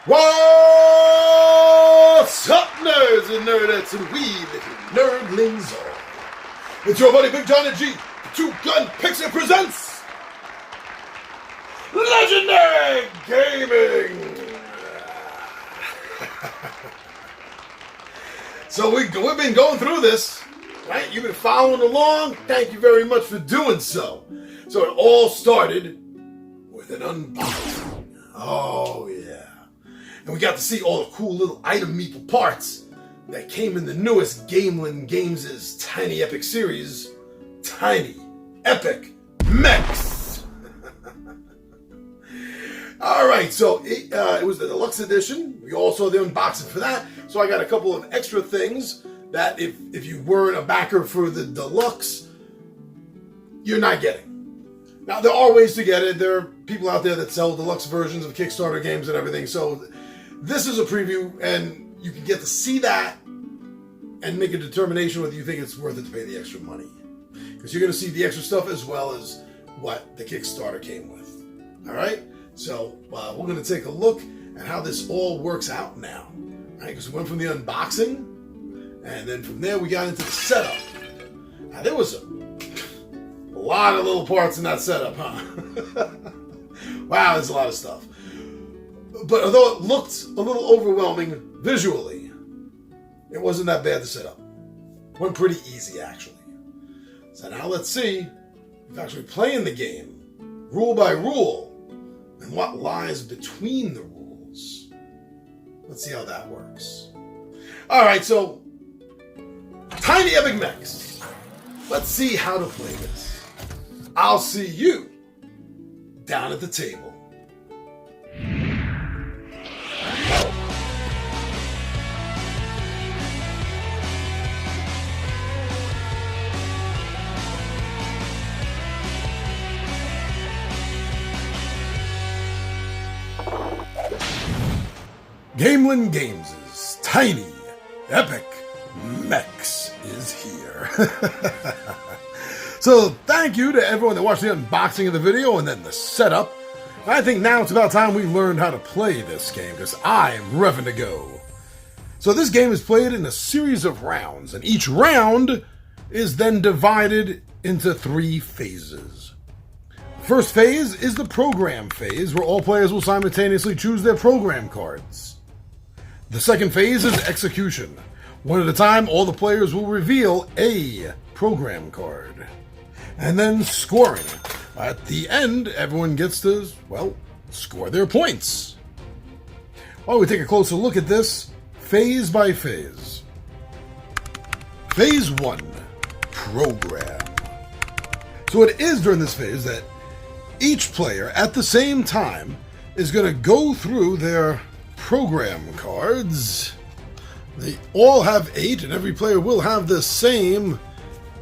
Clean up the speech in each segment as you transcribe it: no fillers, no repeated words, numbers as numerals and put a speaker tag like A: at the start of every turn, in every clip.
A: What's up, nerds and nerdettes and we little nerdlings all? It's your buddy Big John and G, Two Gun Pixie presents Legendary Gaming. So we've been going through this, right? You've been following along. Thank you very much for doing so. So it all started with an unboxing. Oh yeah. And we got to see all the cool little item meeple parts that came in the newest Gamelyn Games' Tiny Epic series, Tiny Epic MECHs. Alright, so it was the deluxe edition. We all saw the unboxing for that. So I got a couple of extra things that if you weren't a backer for the deluxe, you're not getting. Now, there are ways to get it. There are people out there that sell deluxe versions of Kickstarter games and everything. So this is a preview, and you can get to see that and make a determination whether you think it's worth it to pay the extra money. Because you're going to see the extra stuff as well as what the Kickstarter came with. All right? So we're going to take a look at how this all works out now. Right? Because we went from the unboxing, and then from there we got into the setup. Now, there was a lot of little parts in that setup, huh? Wow, there's a lot of stuff. But although it looked a little overwhelming visually, it wasn't that bad to set up. Went pretty easy, actually. So now let's see if actually playing the game, rule by rule, and what lies between the rules. Let's see how that works. Alright, so Tiny Epic MECHs. Let's see how to play this. I'll see you down at the table. Gamelyn Games' Tiny Epic MECHs is here. So thank you to everyone that watched the unboxing of the video and then the setup. I think now it's about time we learned how to play this game because I am revving to go. So this game is played in a series of rounds, and each round is then divided into 3 phases. The first phase is the program phase, where all players will simultaneously choose their program cards. The second phase is execution. One at a time, all the players will reveal a program card. And then scoring. At the end, everyone gets to, well, score their points. While we take a closer look at this, phase by phase. Phase 1, program. So it is during this phase that each player, at the same time, is going to go through their program cards. They all have 8, and every player will have the same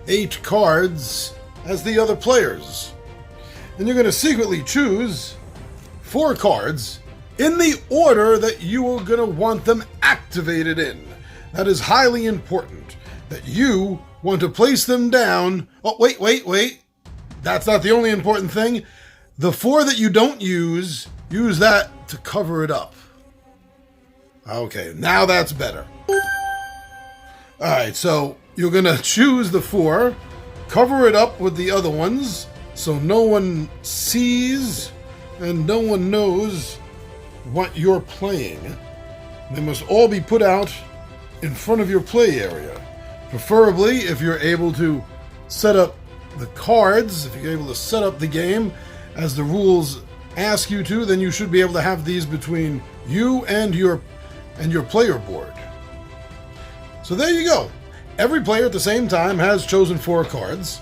A: 8 cards as the other players. And you're going to secretly choose 4 cards in the order that you are going to want them activated in. That is highly important, that you want to place them down. Oh, wait. That's not the only important thing. The 4 that you don't use that to cover it up. Okay, now that's better. Alright, so you're going to choose the 4, cover it up with the other ones, so no one sees and no one knows what you're playing. They must all be put out in front of your play area. Preferably, if you're able to set up the cards, if you're able to set up the game as the rules ask you to, then you should be able to have these between you and your player board. So there you go. Every player at the same time has chosen 4 cards.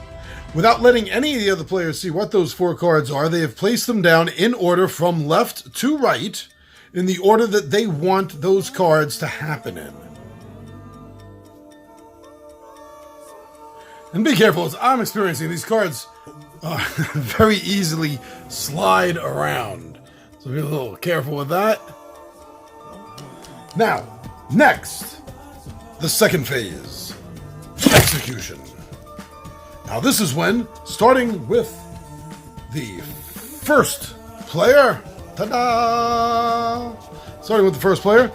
A: Without letting any of the other players see what those 4 cards are, they have placed them down in order from left to right, in the order that they want those cards to happen in. And be careful, as I'm experiencing, these cards very easily slide around. So be a little careful with that. Now, next, the second phase, execution. Now this is when, starting with the first player, ta-da! starting with the first player.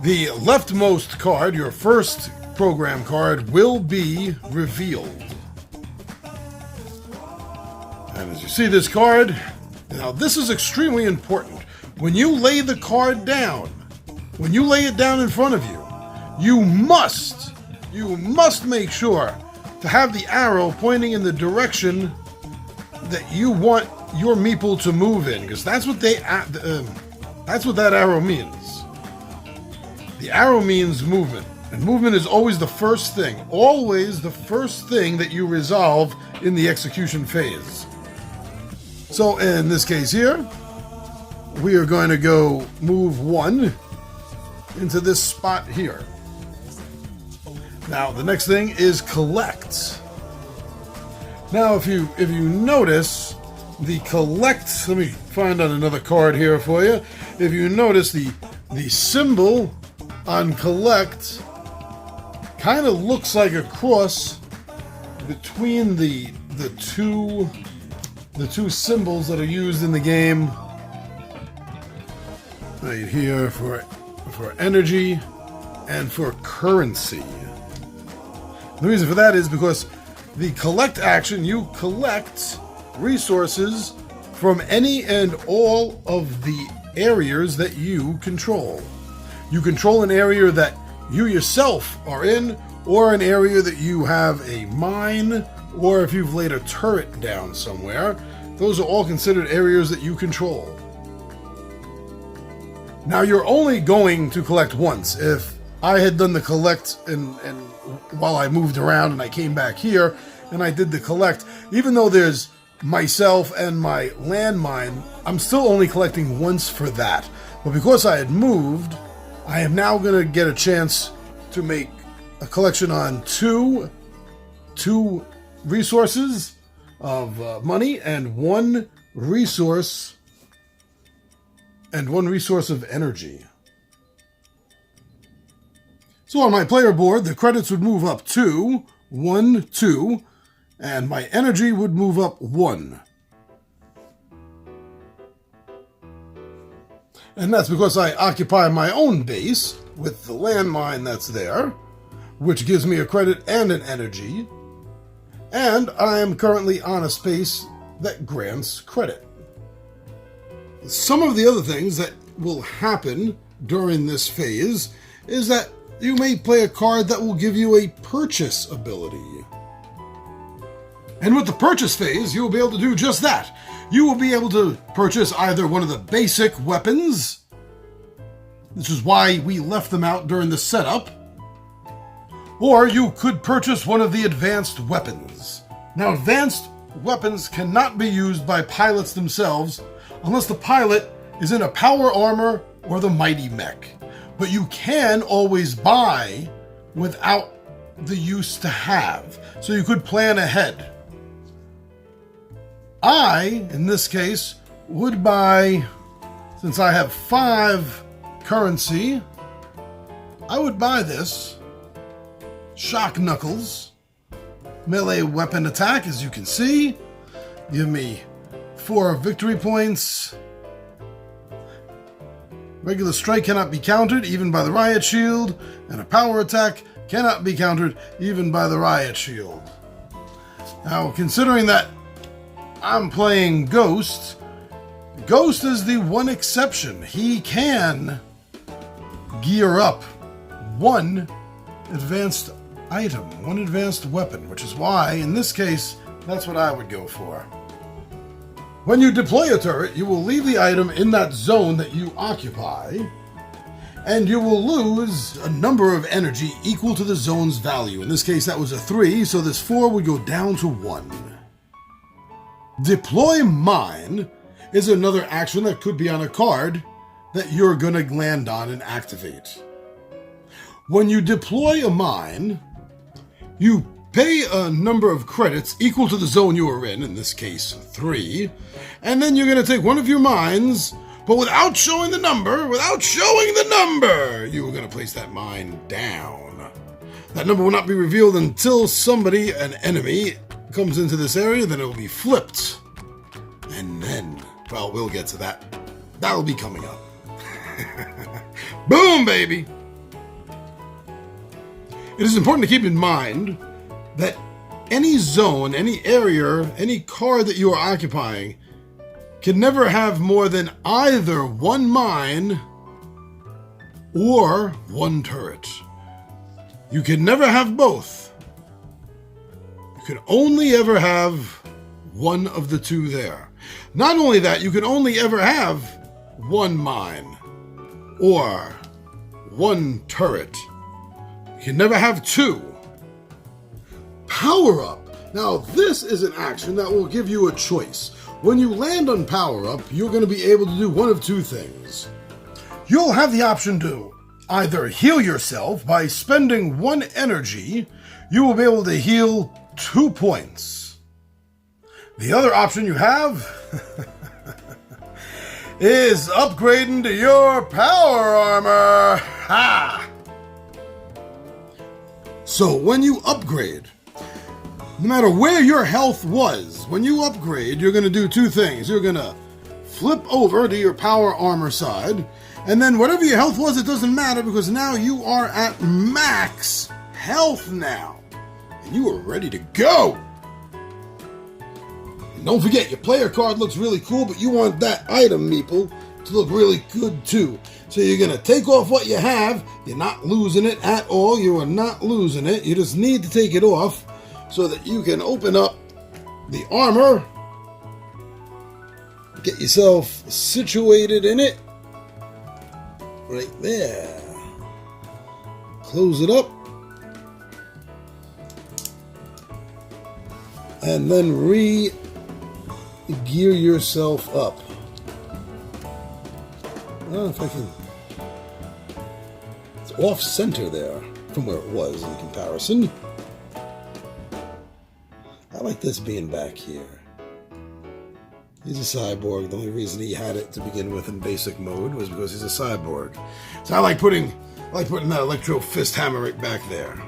A: The leftmost card, your first program card, will be revealed. And as you see this card, now this is extremely important. When you lay the card down, when you lay it down in front of you, you must make sure to have the arrow pointing in the direction that you want your meeple to move in, because that's what that arrow means. The arrow means movement, and movement is always the first thing that you resolve in the execution phase. So in this case here, we are going to go move 1 into this spot here. Now the next thing is collect. Now if you notice the collect, let me find on another card here for you. If you notice the symbol on collect kind of looks like a cross between the two symbols that are used in the game right here for energy and for currency. The reason for that is because the collect action, you collect resources from any and all of the areas that you control. You control an area that you yourself are in, or an area that you have a mine, or if you've laid a turret down somewhere. Those are all considered areas that you control. Now you're only going to collect once. If I had done the collect and while I moved around and I came back here and I did the collect, even though there's myself and my landmine, I'm still only collecting once for that. But because I had moved, I am now going to get a chance to make a collection on two resources of money and one resource of energy. So on my player board, the credits would move up 2, 1, 2, and my energy would move up 1. And that's because I occupy my own base with the landmine that's there, which gives me a credit and an energy, and I am currently on a space that grants credit. Some of the other things that will happen during this phase is that you may play a card that will give you a purchase ability. And with the purchase phase, you will be able to do just that. You will be able to purchase either one of the basic weapons, which is why we left them out during the setup, or you could purchase one of the advanced weapons. Now, advanced weapons cannot be used by pilots themselves unless the pilot is in a power armor or the mighty mech. But you can always buy without the use to have, so you could plan ahead. I, in this case, would buy, since I have 5 currency, I would buy this Shock Knuckles melee weapon attack, as you can see. Give me 4 victory points. Regular strike cannot be countered even by the riot shield, and a power attack cannot be countered even by the riot shield. Now, considering that I'm playing Ghost, Ghost is the one exception. He can gear up one advanced item, one advanced weapon, which is why, in this case, that's what I would go for. When you deploy a turret, you will leave the item in that zone that you occupy, and you will lose a number of energy equal to the zone's value. In this case, that was a 3, so this 4 would go down to 1. Deploy Mine is another action that could be on a card that you're going to land on and activate. When you deploy a mine, you pay a number of credits equal to the zone you are in this case 3, and then you're going to take one of your mines, but without showing the number, you are going to place that mine down. That number will not be revealed until somebody, an enemy, comes into this area, then it will be flipped. And then, well, we'll get to that. That'll be coming up. Boom, baby! It is important to keep in mind that any zone, any area, any card that you are occupying can never have more than either one mine or one turret. You can never have both. You can only ever have one of the two there. Not only that, you can only ever have one mine or one turret. You can never have two. Power Up. Now, this is an action that will give you a choice. When you land on Power Up, you're going to be able to do one of two things. You'll have the option to either heal yourself by spending one energy. You will be able to heal 2 points. The other option you have is upgrading to your power armor. Ha! So when you upgrade, no matter where your health was, when you upgrade, you're going to do two things. You're going to flip over to your power armor side, and then whatever your health was, it doesn't matter because now you are at max health now. And you are ready to go. And don't forget, your player card looks really cool, but you want that item, meeple, to look really good too. So you're going to take off what you have. You're not losing it at all. You are not losing it. You just need to take it off so that you can open up the armor, get yourself situated in it, right there. Close it up, and then re-gear yourself up. I don't know if I can. It's off center there from where it was in comparison. I like this being back here. He's a cyborg. The only reason he had it to begin with in basic mode was because he's a cyborg. So I like putting that electro fist hammer right back there.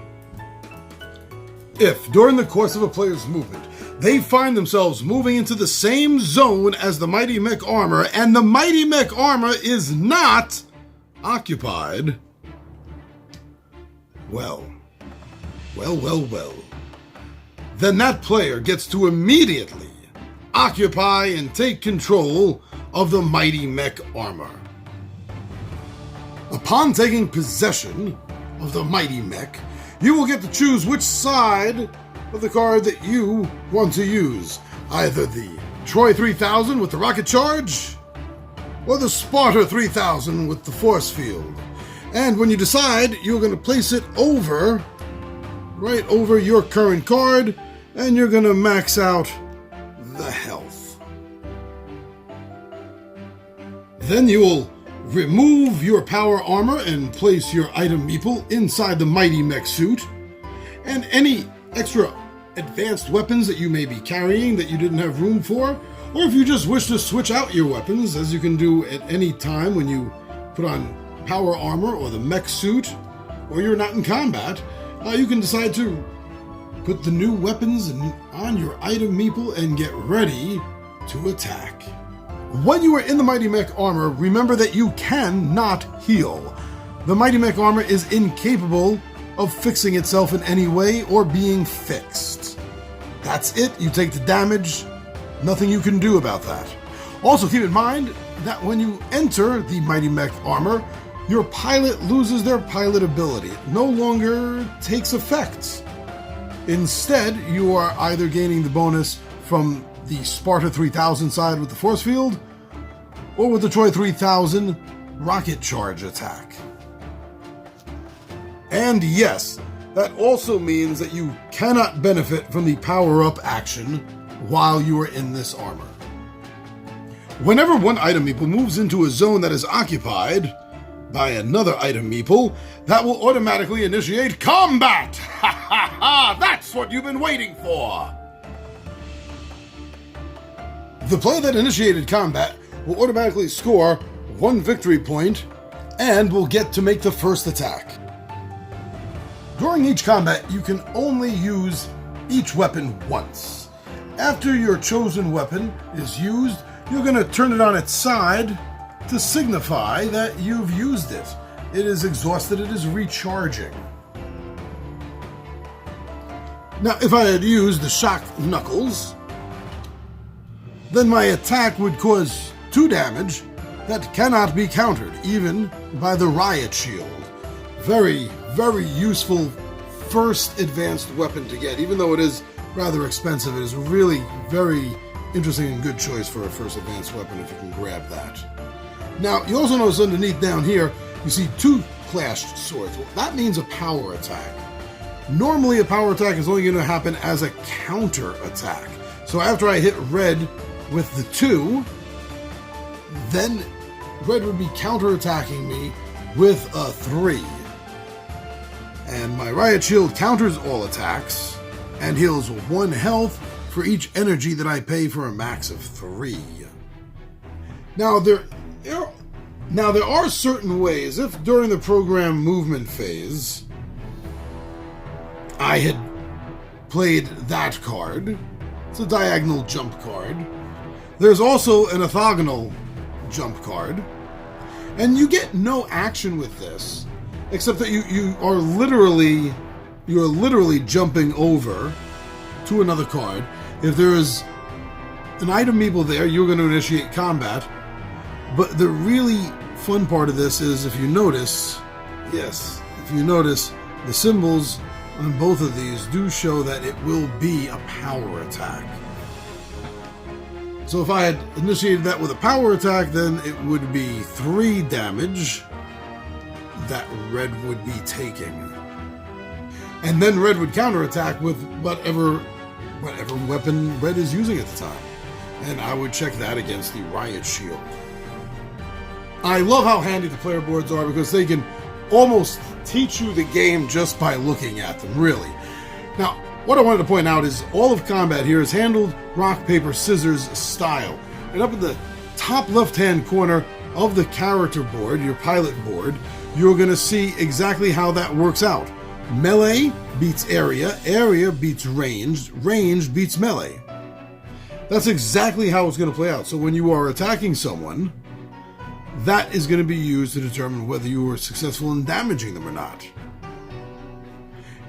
A: If, during the course of a player's movement, they find themselves moving into the same zone as the Mighty Mech armor, and the Mighty Mech armor is not occupied, well, then that player gets to immediately occupy and take control of the Mighty Mech armor. Upon taking possession of the Mighty Mech, you will get to choose which side of the card that you want to use. Either the Troy 3000 with the rocket charge, or the Sparta 3000 with the force field. And when you decide, you're going to place it right over your current card, and you're going to max out the health. Then you will remove your power armor and place your item meeple inside the Mighty Mech suit, and any extra advanced weapons that you may be carrying that you didn't have room for, or if you just wish to switch out your weapons, as you can do at any time when you put on power armor or the mech suit, or you're not in combat, you can decide to put the new weapons on your item meeple and get ready to attack. When you are in the Mighty Mech armor, remember that you cannot heal. The Mighty Mech armor is incapable of fixing itself in any way or being fixed. That's it. You take the damage. Nothing you can do about that. Also keep in mind that when you enter the Mighty Mech armor, your pilot loses their pilot ability. It no longer takes effect. Instead, you are either gaining the bonus from the Sparta 3000 side with the force field, or with the Troy 3000 rocket charge attack. And yes, that also means that you cannot benefit from the power-up action while you are in this armor. Whenever one item meeple moves into a zone that is occupied by another item meeple, that will automatically initiate combat! Ha ha ha! That's what you've been waiting for! The player that initiated combat will automatically score 1 victory point and will get to make the first attack. During each combat, you can only use each weapon once. After your chosen weapon is used, you're going to turn it on its side to signify that you've used it. It is exhausted, it is recharging. Now, if I had used the Shock Knuckles, then my attack would cause 2 damage that cannot be countered, even by the Riot Shield. Very, very useful first advanced weapon to get. Even though it is rather expensive, it is a really very interesting and good choice for a first advanced weapon if you can grab that. Now, you also notice underneath down here, you see 2 clashed swords. Well, that means a power attack. Normally, a power attack is only going to happen as a counter attack. So after I hit red with the 2, then red would be counter-attacking me with a 3. And my Riot Shield counters all attacks and heals 1 health for each energy that I pay for a max of 3. Now there are certain ways, if during the program movement phase I had played that card. It's a diagonal jump card. There's also an orthogonal jump card. And you get no action with this, except that you are literally jumping over to another card. If there is an item meeple there, you're going to initiate combat. But the really fun part of this is if you notice, the symbols on both of these do show that it will be a power attack. So if I had initiated that with a power attack, then it would be 3 damage that red would be taking. And then red would counterattack with whatever weapon red is using at the time. And I would check that against the Riot Shield. I love how handy the player boards are because they can almost teach you the game just by looking at them, really. Now, what I wanted to point out is all of combat here is handled rock, paper, scissors style. And up in the top left-hand corner of the character board, your pilot board, you're going to see exactly how that works out. Melee beats area, area beats ranged, ranged beats melee. That's exactly how it's going to play out. So when you are attacking someone, that is going to be used to determine whether you were successful in damaging them or not.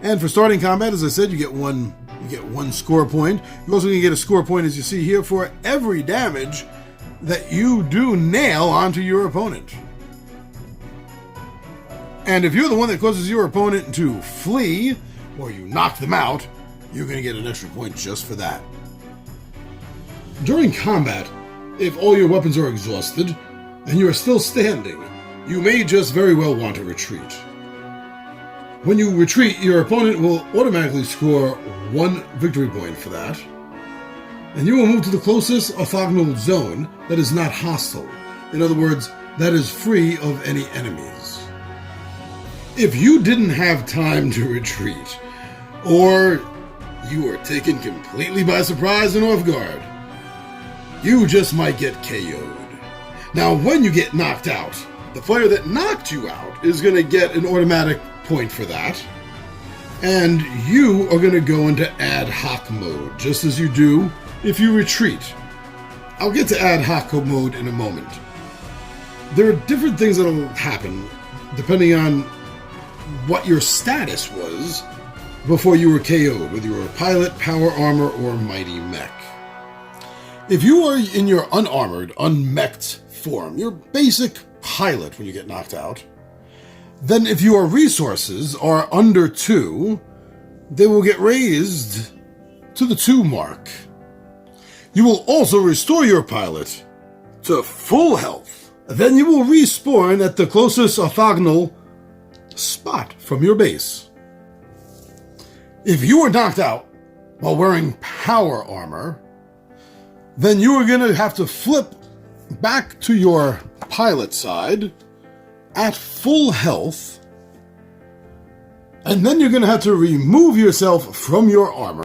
A: And for starting combat, as I said, you get one score point. You're also going to get a score point, as you see here, for every damage that you do nail onto your opponent. And if you're the one that causes your opponent to flee, or you knock them out, you're going to get an extra point just for that. During combat, if all your weapons are exhausted, and you are still standing, you may just very well want to retreat. When you retreat, your opponent will automatically score 1 victory point for that, and you will move to the closest orthogonal zone that is not hostile. In other words, that is free of any enemies. If you didn't have time to retreat, or you were taken completely by surprise and off guard, you just might get KO'd. Now, when you get knocked out, the player that knocked you out is going to get an automatic point for that. And you are going to go into ad hoc mode, just as you do if you retreat. I'll get to ad hoc mode in a moment. There are different things that will happen depending on what your status was before you were KO'd, whether you were a pilot, power armor, or mighty mech. If you are in your unarmored, unmeched form, your basic pilot when you get knocked out, then if your resources are under 2, they will get raised to the 2 mark. You will also restore your pilot to full health. Then you will respawn at the closest orthogonal spot from your base. If you are knocked out while wearing power armor, then you are going to have to flip back to your pilot side at full health, and then you're going to have to remove yourself from your armor.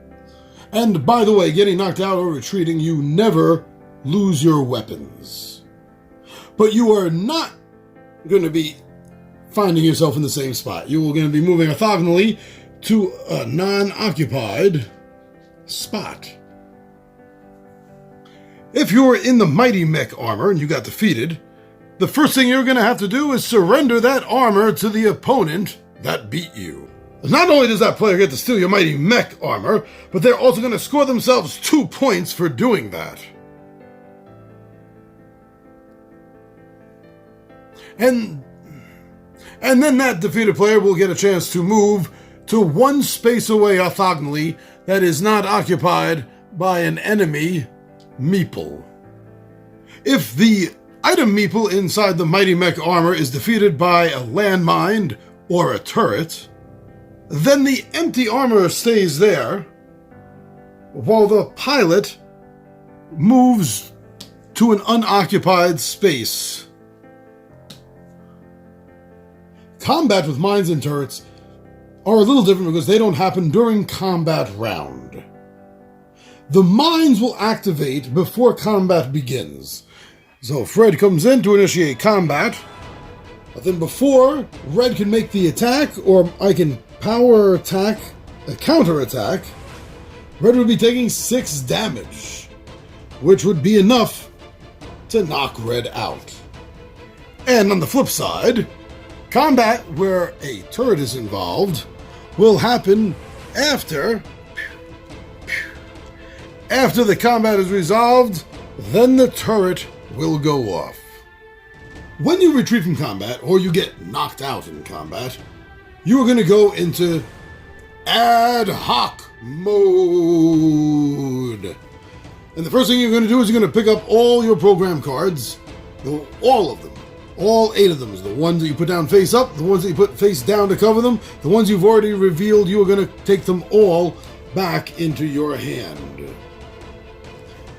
A: And by the way, getting knocked out or retreating, you never lose your weapons. But you are not going to be finding yourself in the same spot. You are going to be moving orthogonally to a non-occupied spot. If you're in the Mighty Mech armor and you got defeated, the first thing you're going to have to do is surrender that armor to the opponent that beat you. Not only does that player get to steal your mighty mech armor, but they're also going to score themselves 2 points for doing that. And then that defeated player will get a chance to move to one space away orthogonally that is not occupied by an enemy meeple. If the item meeple inside the mighty mech armor is defeated by a landmine or a turret, then the empty armor stays there, while the pilot moves to an unoccupied space. Combat with mines and turrets are a little different because they don't happen during combat round. The mines will activate before combat begins. So Fred comes in to initiate combat, but then before Red can make the attack, or I can power attack, a counter attack, Red would be taking 6 damage, which would be enough to knock Red out. And on the flip side, combat where a turret is involved will happen after the combat is resolved, then the turret will go off. When you retreat from combat, or you get knocked out in combat, you are going to go into ad hoc mode. And the first thing you're going to do is you're going to pick up all your program cards, all of them. All 8 of them, the ones that you put down face up, the ones that you put face down to cover them, the ones you've already revealed, you are going to take them all back into your hand.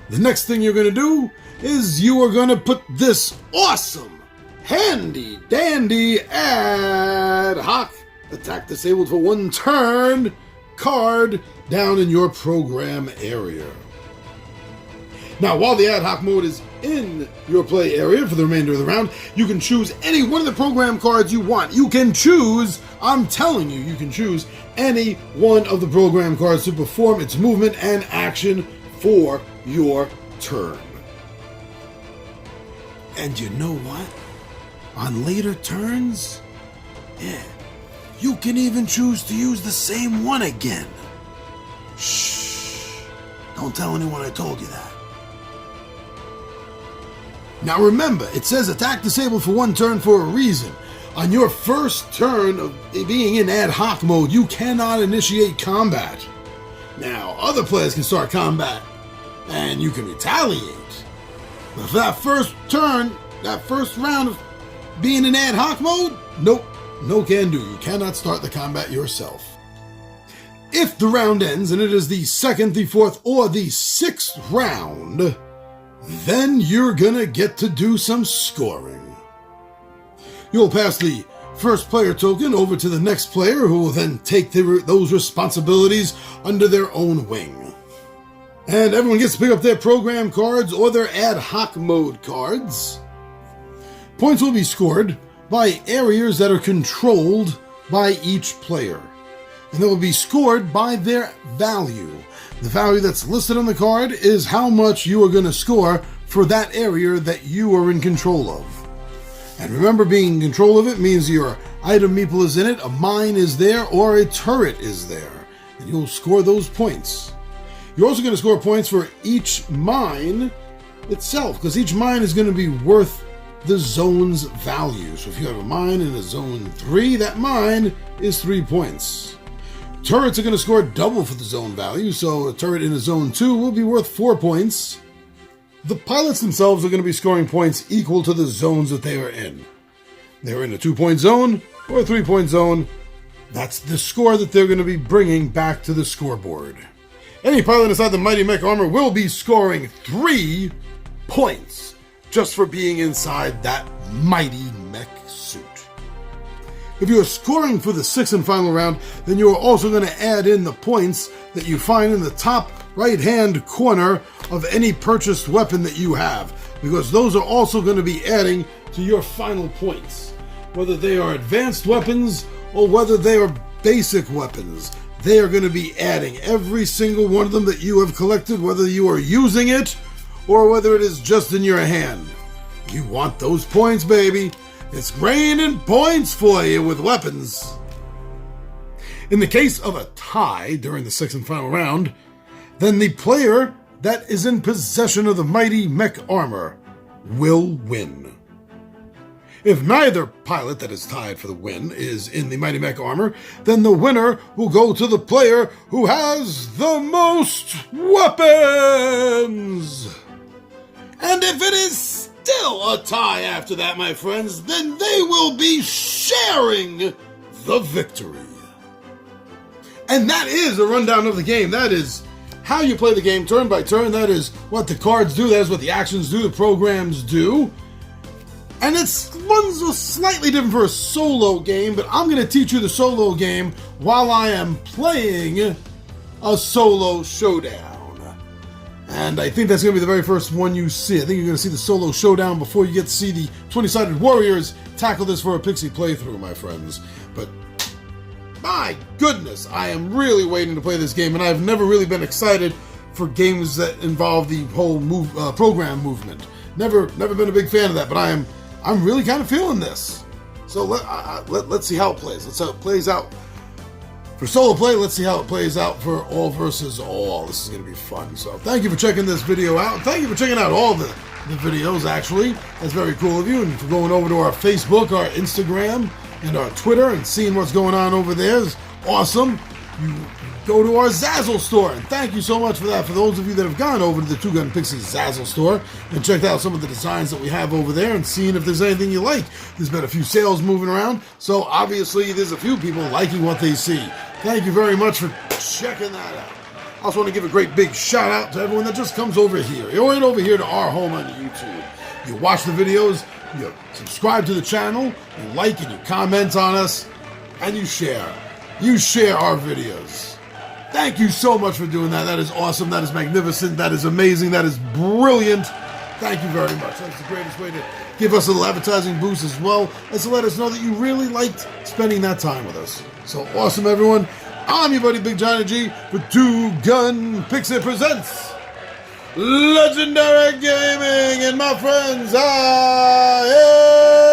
A: The next thing you're going to do is you are going to put this awesome, handy, dandy, ad hoc, attack disabled for 1 turn card down in your program area. Now, while the ad hoc mode is in your play area for the remainder of the round, you can choose any one of the program cards you want. You can choose, I'm telling you, you can choose any one of the program cards to perform its movement and action for your turn. And you know what? On later turns, you can even choose to use the same one again. Shh. Don't tell anyone I told you that. Now remember, it says attack disabled for 1 turn for a reason. On your first turn of being in ad hoc mode, you cannot initiate combat. Now, other players can start combat, and you can retaliate. But for that first turn, that first round of being in ad hoc mode, nope, no can do. You cannot start the combat yourself. If the round ends, and it is the 2nd, the 4th, or the 6th round, then you're gonna get to do some scoring. You'll pass the first player token over to the next player, who will then take those responsibilities under their own wing. And everyone gets to pick up their program cards or their ad hoc mode cards. Points will be scored by areas that are controlled by each player, and they will be scored by their value. The value that's listed on the card is how much you are going to score for that area that you are in control of. And remember, being in control of it means your item meeple is in it, a mine is there, or a turret is there. And you'll score those points. You're also going to score points for each mine itself, because each mine is going to be worth the zone's value. So if you have a mine in a zone 3, that mine is 3 points. Turrets are going to score double for the zone value, so a turret in a zone 2 will be worth 4 points. The pilots themselves are going to be scoring points equal to the zones that they are in. They're in a 2-point zone or a 3-point zone. That's the score that they're going to be bringing back to the scoreboard. Any pilot inside the Mighty Mech armor will be scoring 3 points just for being inside that Mighty Mech suit. If you are scoring for the 6th and final round, then you are also going to add in the points that you find in the top right-hand corner of any purchased weapon that you have, because those are also going to be adding to your final points. Whether they are advanced weapons or whether they are basic weapons, they are going to be adding every single one of them that you have collected, whether you are using it or whether it is just in your hand. You want those points, baby. It's raining points for you with weapons. In the case of a tie during the sixth and final round, then the player that is in possession of the mighty mech armor will win. If neither pilot that is tied for the win is in the mighty mech armor, then the winner will go to the player who has the most weapons. And if it is still a tie after that, my friends, then they will be sharing the victory. And that is a rundown of the game. That is how you play the game turn by turn. That is what the cards do. That is what the actions do, the programs do. And it's runs slightly different for a solo game, but I'm going to teach you the solo game while I am playing a solo showdown. And I think that's going to be the very first one you see. I think you're going to see the solo showdown before you get to see the 20-sided warriors tackle this for a Pixie playthrough, my friends. But my goodness, I am really waiting to play this game, and I've never really been excited for games that involve the whole program movement. Never been a big fan of that, but I'm really kind of feeling this. So let's see how it plays. Let's see how it plays out for solo play. Let's see how it plays out for all versus all. This is going to be fun. So thank you for checking this video out. Thank you for checking out all the videos, actually. That's very cool of you. And for going over to our Facebook, our Instagram, and our Twitter and seeing what's going on over there is awesome. You go to our Zazzle store, and thank you so much for that. For those of you that have gone over to the Two Gun Pixie Zazzle store and checked out some of the designs that we have over there and seeing if there's anything you like. There's been a few sales moving around, so obviously there's a few people liking what they see. Thank you very much for checking that out. I also want to give a great big shout out to everyone that just comes over here. You're right over here to our home on YouTube. You watch the videos, you subscribe to the channel, you like and you comment on us, and you share. You share our videos. Thank you so much for doing that. That is awesome. That is magnificent. That is amazing. That is brilliant. Thank you very much. That's the greatest way to give us a little advertising boost as well as to let us know that you really liked spending that time with us. So awesome, everyone. I'm your buddy Big Johnny G for Two Gun Pixie Presents Legendary Gaming. And my friends, I am